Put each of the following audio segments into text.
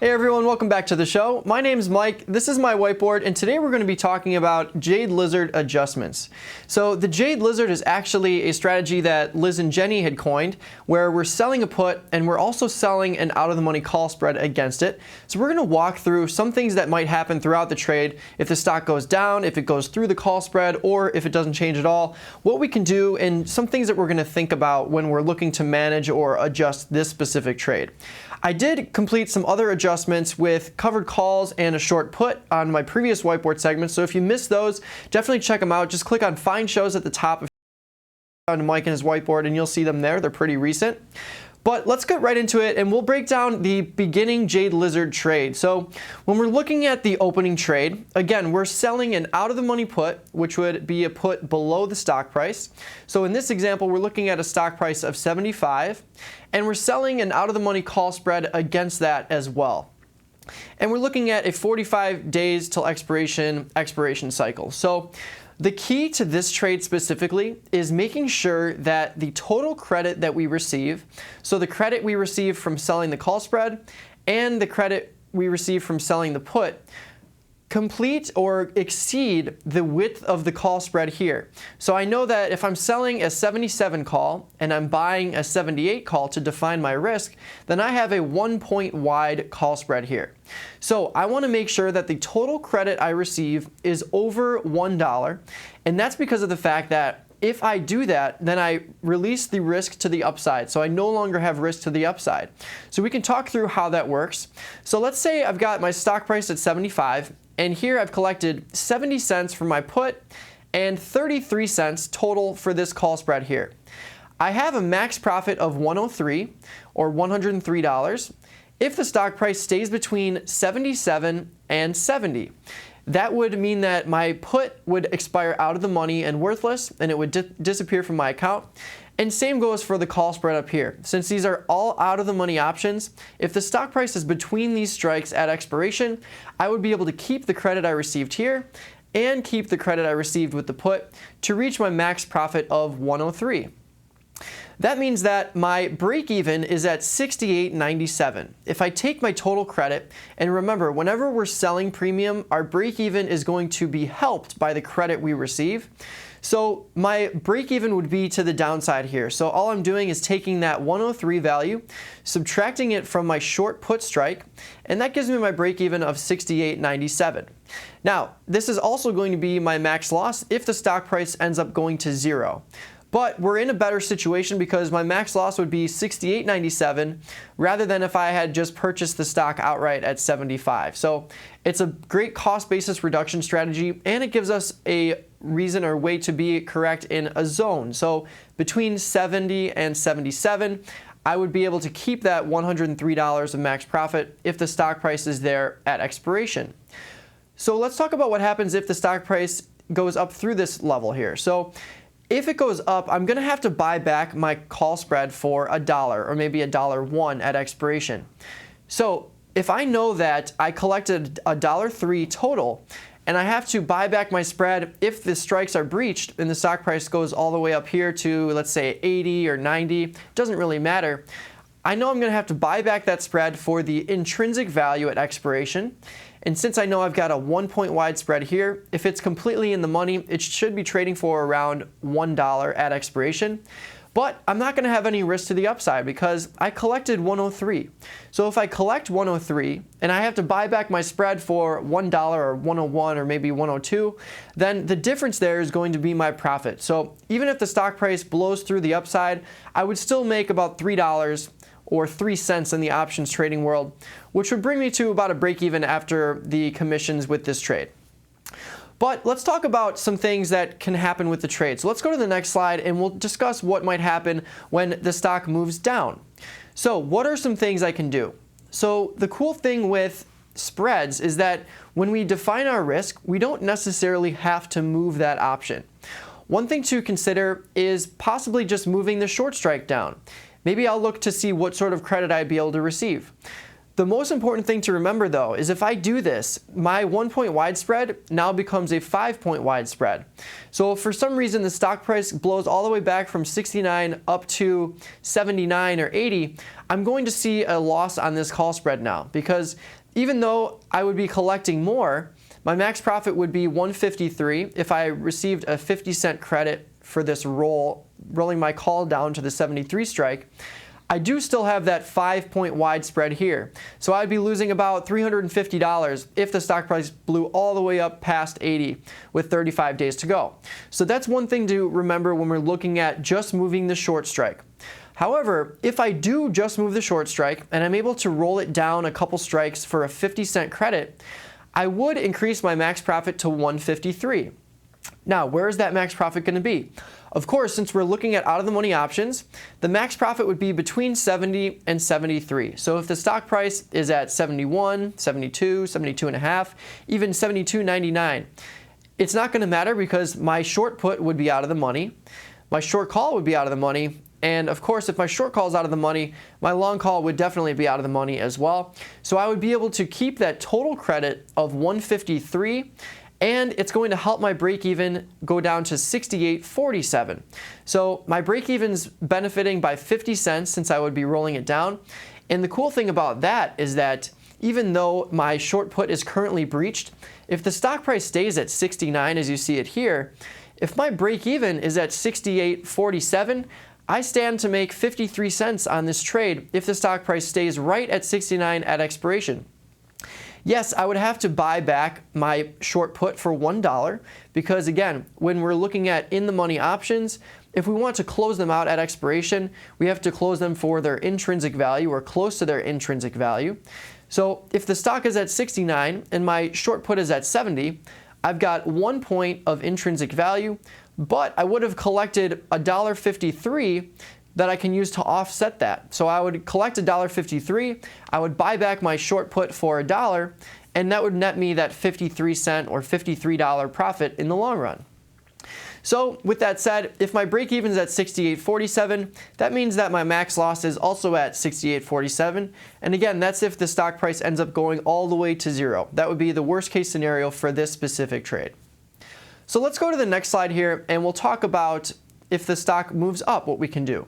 Hey everyone, welcome back to the show. My name's Mike, this is my whiteboard, and today we're going to be talking about Jade Lizard adjustments. So the Jade Lizard is actually a strategy that Liz and Jenny had coined, where we're selling a put and we're also selling an out-of-the-money call spread against it. So we're going to walk through some things that might happen throughout the trade if the stock goes down, if it goes through the call spread, or if it doesn't change at all, what we can do, and some things that we're going to think about when we're looking to manage or adjust this specific trade. I did complete some other adjustments with covered calls and a short put on my previous whiteboard segments, so if you missed those, definitely check them out. Just click on Find Shows at the top on Mike and his whiteboard and you'll see them there. They're pretty recent. But let's get right into it and we'll break down the beginning Jade Lizard trade. So when we're looking at the opening trade, again, we're selling an out-of-the-money put, which would be a put below the stock price. So in this example, we're looking at a stock price of 75, and we're selling an out-of-the-money call spread against that as well. And we're looking at a 45 days till expiration cycle. So the key to this trade specifically is making sure that the total credit that we receive, so the credit we receive from selling the call spread and the credit we receive from selling the put, complete or exceed the width of the call spread here. So I know that if I'm selling a 77 call and I'm buying a 78 call to define my risk, then I have a 1 point wide call spread here. So I want to make sure that the total credit I receive is over $1, and that's because of the fact that if I do that, then I release the risk to the upside. So I no longer have risk to the upside. So we can talk through how that works. So let's say I've got my stock price at 75, and here I've collected 70 cents for my put and 33 cents total for this call spread here. I have a max profit of 103 or $103 if the stock price stays between 77 and 70. That would mean that my put would expire out of the money and worthless, and it would disappear from my account. And same goes for the call spread up here. Since these are all out of the money options, if the stock price is between these strikes at expiration, I would be able to keep the credit I received here and keep the credit I received with the put to reach my max profit of 103. That means that my break even is at 68.97. If I take my total credit, and remember, whenever we're selling premium, our break even is going to be helped by the credit we receive. So my break even would be to the downside here. So all I'm doing is taking that 103 value, subtracting it from my short put strike, and that gives me my break even of 68.97. Now, this is also going to be my max loss if the stock price ends up going to zero. But we're in a better situation because my max loss would be 68.97 rather than if I had just purchased the stock outright at 75. So it's a great cost basis reduction strategy, and it gives us a reason or way to be correct in a zone. So between 70 and 77, I would be able to keep that $103 of max profit if the stock price is there at expiration. So let's talk about what happens if the stock price goes up through this level here. So if it goes up, I'm going to have to buy back my call spread for $1 or maybe $1.01 at expiration. So if I know that I collected $1.03 total and I have to buy back my spread if the strikes are breached and the stock price goes all the way up here to, let's say, 80 or 90, it doesn't really matter. I know I'm going to have to buy back that spread for the intrinsic value at expiration. And since I know I've got a 1 point wide spread here, if it's completely in the money, it should be trading for around $1 at expiration. But I'm not going to have any risk to the upside because I collected 103. So if I collect 103 and I have to buy back my spread for $1 or 101 or maybe 102, then the difference there is going to be my profit. So even if the stock price blows through the upside, I would still make about $3 or 3 cents in the options trading world, which would bring me to about a break even after the commissions with this trade. But let's talk about some things that can happen with the trade. So let's go to the next slide and we'll discuss what might happen when the stock moves down. So what are some things I can do? So the cool thing with spreads is that when we define our risk, we don't necessarily have to move that option. One thing to consider is possibly just moving the short strike down. Maybe I'll look to see what sort of credit I'd be able to receive. The most important thing to remember though is if I do this, my 1-point wide spread now becomes a 5-point wide spread. So if for some reason the stock price blows all the way back from 69 up to 79 or 80, I'm going to see a loss on this call spread now, because even though I would be collecting more, my max profit would be 153 if I received a 50-cent credit for this rolling my call down to the 73 strike. I do still have that 5-point wide spread here. So I'd be losing about $350 if the stock price blew all the way up past 80 with 35 days to go. So that's one thing to remember when we're looking at just moving the short strike. However, if I do just move the short strike and I'm able to roll it down a couple strikes for a 50-cent credit, I would increase my max profit to 153. Now, where is that max profit going to be? Of course, since we're looking at out-of-the-money options, the max profit would be between 70 and 73. So if the stock price is at 71, 72, 72 and a half, even 72.99, it's not going to matter because my short put would be out of the money, my short call would be out of the money, and of course, if my short call is out of the money, my long call would definitely be out of the money as well. So I would be able to keep that total credit of 153, and it's going to help my break even go down to 68.47. So my break even's benefiting by 50 cents since I would be rolling it down. And the cool thing about that is that even though my short put is currently breached, if the stock price stays at 69 as you see it here, if my break even is at 68.47, I stand to make 53 cents on this trade if the stock price stays right at 69 at expiration. Yes, I would have to buy back my short put for $1 because, again, when we're looking at in-the-money options, if we want to close them out at expiration, we have to close them for their intrinsic value or close to their intrinsic value. So if the stock is at 69 and my short put is at 70, I've got 1 point of intrinsic value, but I would have collected $1.53 that I can use to offset that. So I would collect $1.53, I would buy back my short put for $1, and that would net me that 53-cent or $53 profit in the long run. So with that said, if my break even is at 68.47, that means that my max loss is also at 68.47. And again, that's if the stock price ends up going all the way to zero. That would be the worst case scenario for this specific trade. So let's go to the next slide here and we'll talk about if the stock moves up, what we can do.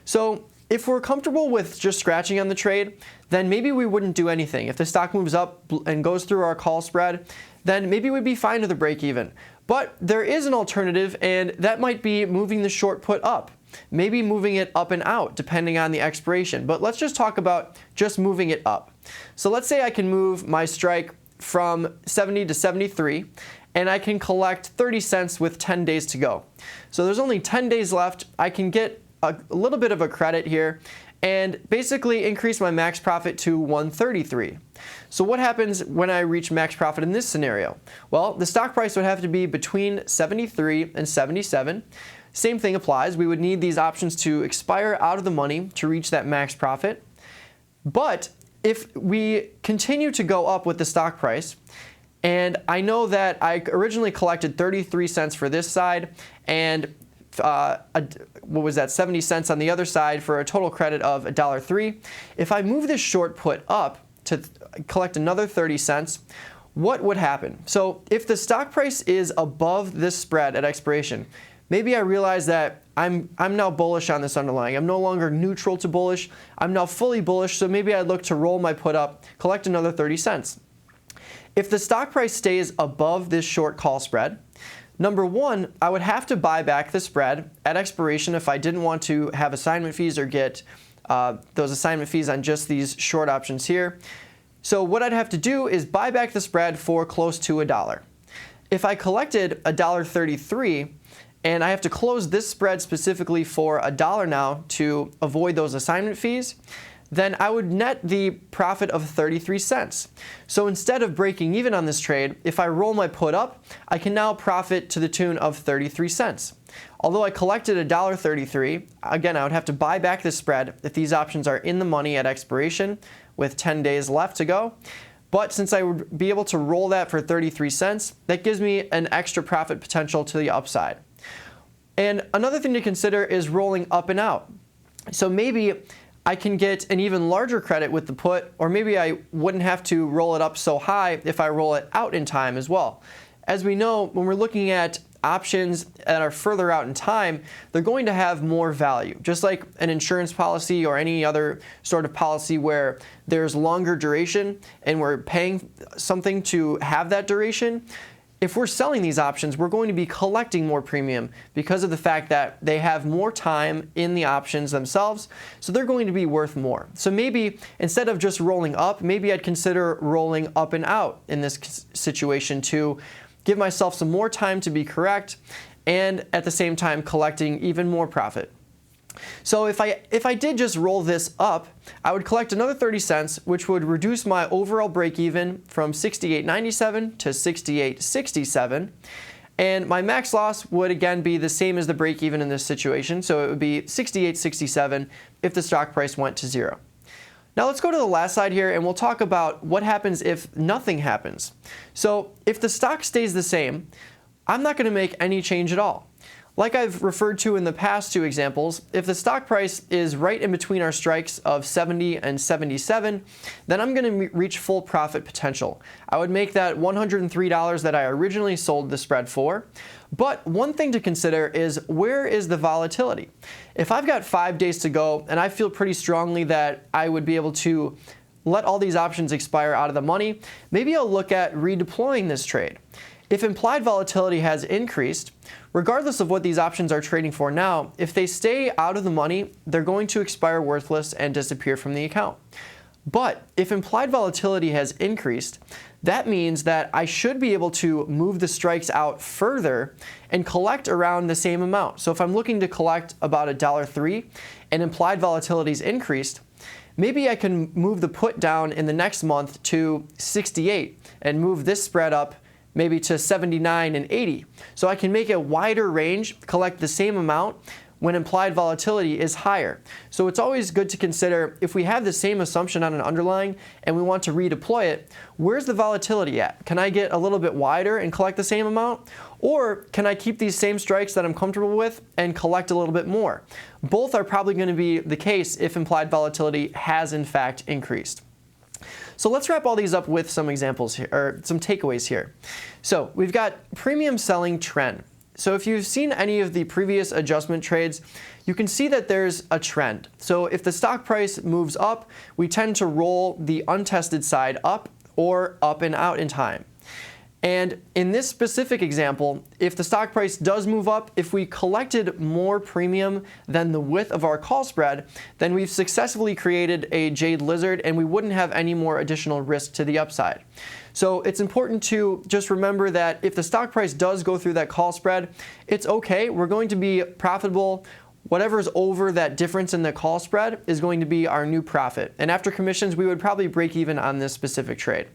So if we're comfortable with just scratching on the trade, then maybe we wouldn't do anything. If the stock moves up and goes through our call spread, then maybe we'd be fine to the break even. But there is an alternative, and that might be moving the short put up. Maybe moving it up and out, depending on the expiration. But let's just talk about just moving it up. So let's say I can move my strike from 70 to 73, and I can collect 30 cents with 10 days to go. So there's only 10 days left. I can get a little bit of a credit here and basically increase my max profit to 133. So what happens when I reach max profit in this scenario? Well, the stock price would have to be between 73 and 77. Same thing applies. We would need these options to expire out of the money to reach that max profit. But if we continue to go up with the stock price, and I know that I originally collected 33 cents for this side and what was that, 70 cents on the other side for a total credit of $1.03. If I move this short put up to collect another 30 cents, what would happen? So if the stock price is above this spread at expiration, maybe I realize that I'm now bullish on this underlying. I'm no longer neutral to bullish. I'm now fully bullish, so maybe I'd look to roll my put up, collect another 30 cents. If the stock price stays above this short call spread, number one, I would have to buy back the spread at expiration if I didn't want to have assignment fees or get those assignment fees on just these short options here. So what I'd have to do is buy back the spread for close to $1. If I collected $1.33 and I have to close this spread specifically for $1 now to avoid those assignment fees, then I would net the profit of 33 cents. So instead of breaking even on this trade, if I roll my put up, I can now profit to the tune of 33 cents. Although I collected $1.33, again, I would have to buy back the spread if these options are in the money at expiration with 10 days left to go. But since I would be able to roll that for 33 cents, that gives me an extra profit potential to the upside. And another thing to consider is rolling up and out. So maybe I can get an even larger credit with the put, or maybe I wouldn't have to roll it up so high if I roll it out in time as well. As we know, when we're looking at options that are further out in time, they're going to have more value. Just like an insurance policy or any other sort of policy where there's longer duration and we're paying something to have that duration, if we're selling these options, we're going to be collecting more premium because of the fact that they have more time in the options themselves, so they're going to be worth more. So maybe instead of just rolling up, maybe I'd consider rolling up and out in this situation to give myself some more time to be correct and at the same time collecting even more profit. So if I did just roll this up, I would collect another 30 cents, which would reduce my overall break even from $68.97 to $68.67. And my max loss would again be the same as the break even in this situation. So it would be $68.67 if the stock price went to zero. Now let's go to the last slide here and we'll talk about what happens if nothing happens. So if the stock stays the same, I'm not going to make any change at all. Like I've referred to in the past two examples, if the stock price is right in between our strikes of 70 and 77, then I'm going to reach full profit potential. I would make that $103 that I originally sold the spread for. But one thing to consider is, where is the volatility? If I've got 5 days to go and I feel pretty strongly that I would be able to let all these options expire out of the money, maybe I'll look at redeploying this trade. If implied volatility has increased, regardless of what these options are trading for now, if they stay out of the money, they're going to expire worthless and disappear from the account. But if implied volatility has increased, that means that I should be able to move the strikes out further and collect around the same amount. So if I'm looking to collect about $1.03 and implied volatility is increased, maybe I can move the put down in the next month to 68 and move this spread up maybe to 79 and 80. So I can make a wider range, collect the same amount when implied volatility is higher. So it's always good to consider, if we have the same assumption on an underlying and we want to redeploy it, where's the volatility at? Can I get a little bit wider and collect the same amount? Or can I keep these same strikes that I'm comfortable with and collect a little bit more? Both are probably going to be the case if implied volatility has in fact increased. So let's wrap all these up with some examples here, or some takeaways here. So we've got premium selling trend. So if you've seen any of the previous adjustment trades, you can see that there's a trend. So if the stock price moves up, we tend to roll the untested side up or up and out in time. And in this specific example, if the stock price does move up, if we collected more premium than the width of our call spread, then we've successfully created a Jade lizard and we wouldn't have any more additional risk to the upside. So it's important to just remember that if the stock price does go through that call spread, it's okay. We're going to be profitable. Whatever's over that difference in the call spread is going to be our new profit. And after commissions, we would probably break even on this specific trade.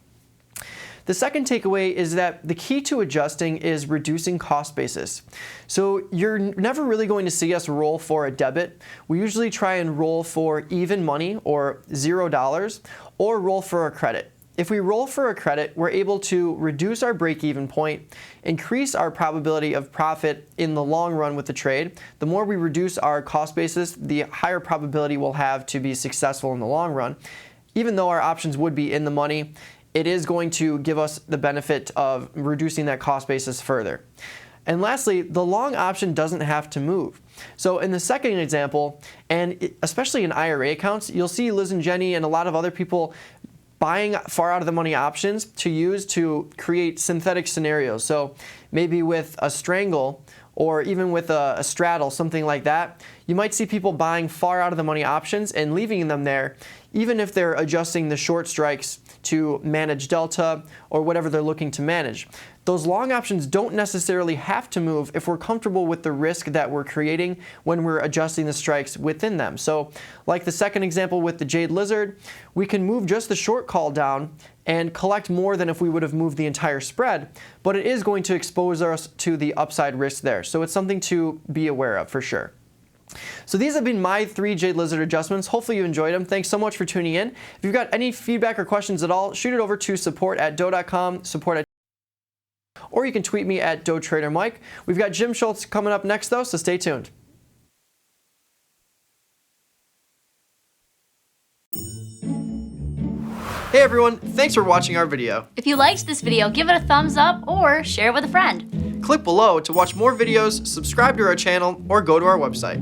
The second takeaway is that the key to adjusting is reducing cost basis. So you're never really going to see us roll for a debit. We usually try and roll for even money or $0 or roll for a credit. If we roll for a credit, we're able to reduce our break-even point, increase our probability of profit in the long run with the trade. The more we reduce our cost basis, the higher probability we'll have to be successful in the long run. Even though our options would be in the money, it is going to give us the benefit of reducing that cost basis further. And lastly, the long option doesn't have to move. So in the second example, and especially in IRA accounts, you'll see Liz and Jenny and a lot of other people buying far out of the money options to use to create synthetic scenarios. So maybe with a strangle or even with a straddle, something like that, you might see people buying far out of the money options and leaving them there, even if they're adjusting the short strikes to manage delta or whatever they're looking to manage. Those long options don't necessarily have to move if we're comfortable with the risk that we're creating when we're adjusting the strikes within them. So like the second example with the Jade lizard, we can move just the short call down and collect more than if we would have moved the entire spread, but it is going to expose us to the upside risk there. So it's something to be aware of for sure. So these have been my 3 Jade lizard adjustments. Hopefully you enjoyed them. Thanks so much for tuning in. If you've got any feedback or questions at all, shoot it over to support@doe.com, or you can tweet me at DoeTraderMike. We've got Jim Schultz coming up next though, so stay tuned. Hey everyone, thanks for watching our video. If you liked this video, give it a thumbs up or share it with a friend. Click below to watch more videos, subscribe to our channel, or go to our website.